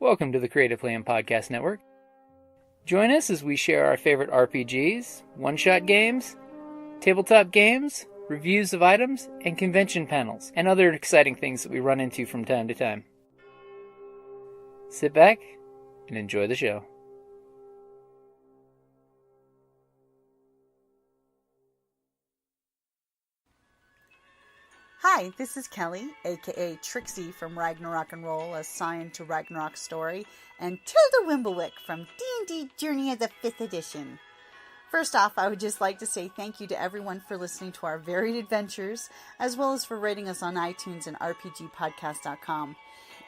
Welcome to the Creative Playing Podcast Network. Join us as we share our favorite RPGs, one-shot games, tabletop games, reviews of items, and convention panels, and other exciting things that we run into from time to time. Sit back and enjoy the show. Hi, this is Kelly, aka Trixie from Ragnarok and Roll, a Scion to Ragnarok story, and Tilda Wimblewick from D&D Journey of the 5th Edition. First off, I would just like to say thank you to everyone for listening to our varied adventures, as well as for rating us on iTunes and RPGpodcast.com.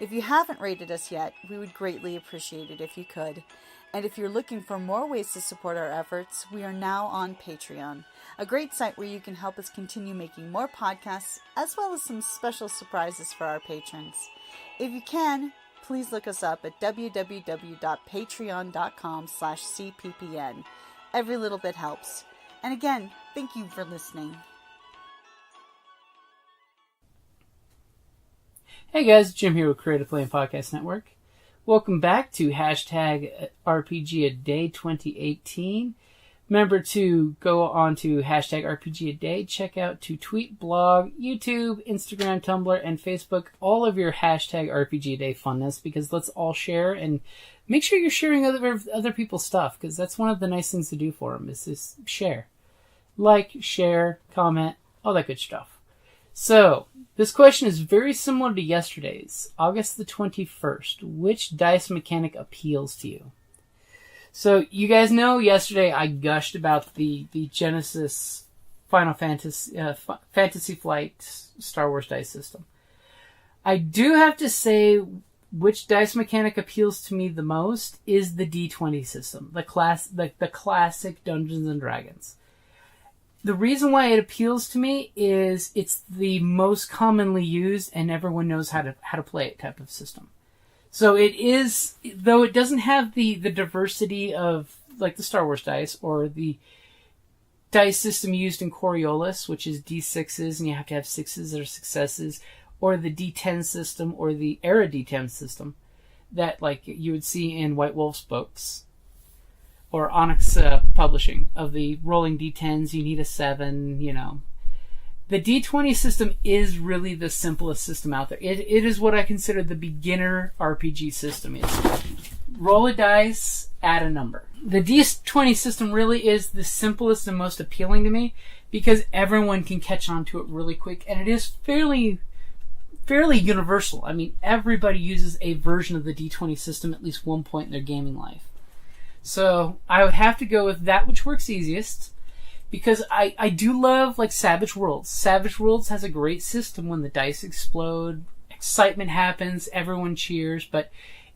If you haven't rated us yet, we would greatly appreciate it if you could. And if you're looking for more ways to support our efforts, we are now on Patreon, a great site where you can help us continue making more podcasts, as well as some special surprises for our patrons. If you can, please look us up at www.patreon.com/cppn. Every little bit helps. And again, thank you for listening. Hey guys, Jim here with Creative Playing Podcast Network. Welcome back to hashtag RPGADay2018. Remember to go on to hashtag RPGADay, check out to tweet, blog, YouTube, Instagram, Tumblr, and Facebook all of your hashtag RPGADay funness, because let's all share and make sure you're sharing other people's stuff, because that's one of the nice things to do for them is just share. Like, share, comment, all that good stuff. So, this question is very similar to yesterday's, August the 21st. Which dice mechanic appeals to you? So, you guys know yesterday I gushed about the Genesis Final Fantasy Flight Star Wars dice system. I do have to say which dice mechanic appeals to me the most is the D20 system, the classic Dungeons and Dragons. The reason why it appeals to me is it's the most commonly used and everyone knows how to play it type of system. So it is, though it doesn't have the diversity of like the Star Wars dice or the dice system used in Coriolis, which is D6s and you have to have 6s that are successes, or the D10 system or the Era D10 system that like you would see in White Wolf's books. Or Onyx Publishing, of the rolling D10s, you need a 7, you know. The D20 system is really the simplest system out there. It is what I consider the beginner RPG system. It's roll a dice, add a number. The D20 system really is the simplest and most appealing to me because everyone can catch on to it really quick, and it is fairly universal. I mean, everybody uses a version of the D20 system at least one point in their gaming life. So I would have to go with that which works easiest, because I do love like Savage Worlds. Savage Worlds has a great system when the dice explode, excitement happens, everyone cheers, but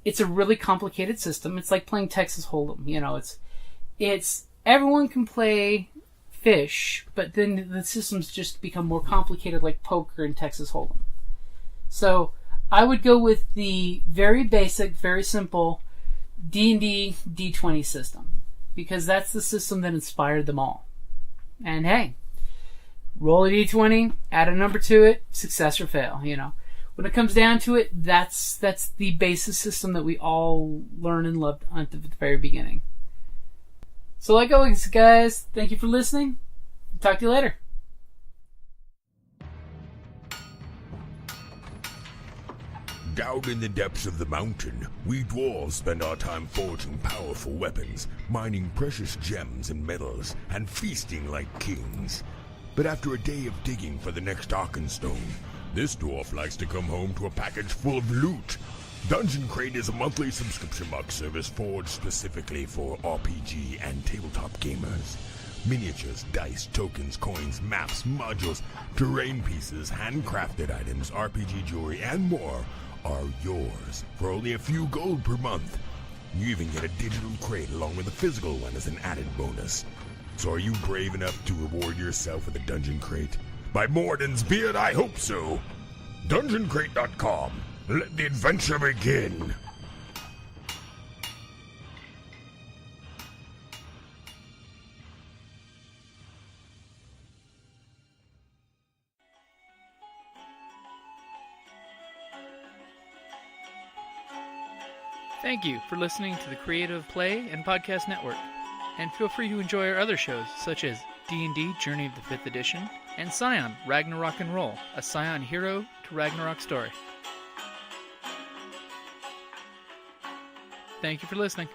it's a really complicated system. It's like playing Texas Hold'em. You know, it's everyone can play fish, but then the systems just become more complicated like poker and Texas Hold'em. So I would go with the very basic, very simple D&D D20 system, because that's the system that inspired them all. And hey, roll a D20, add a number to it, success or fail, you know. When it comes down to it, that's the basis system that we all learned and loved at the very beginning. So like always, guys, thank you for listening. Talk to you later. Down in the depths of the mountain, we dwarves spend our time forging powerful weapons, mining precious gems and metals, and feasting like kings. But after a day of digging for the next Arkenstone, this dwarf likes to come home to a package full of loot. Dungeon Crate is a monthly subscription box service forged specifically for RPG and tabletop gamers. Miniatures, dice, tokens, coins, maps, modules, terrain pieces, handcrafted items, RPG jewelry, and more are yours for only a few gold per month. You even get a digital crate along with a physical one as an added bonus. So are you brave enough to reward yourself with a Dungeon Crate? By Morden's beard, I hope so. DungeonCrate.com. Let the adventure begin. Thank you for listening to the Creative Play and Podcast Network. And feel free to enjoy our other shows, such as D&D Journey of the 5th Edition and Scion Ragnarok and Roll, a Scion hero to Ragnarok story. Thank you for listening.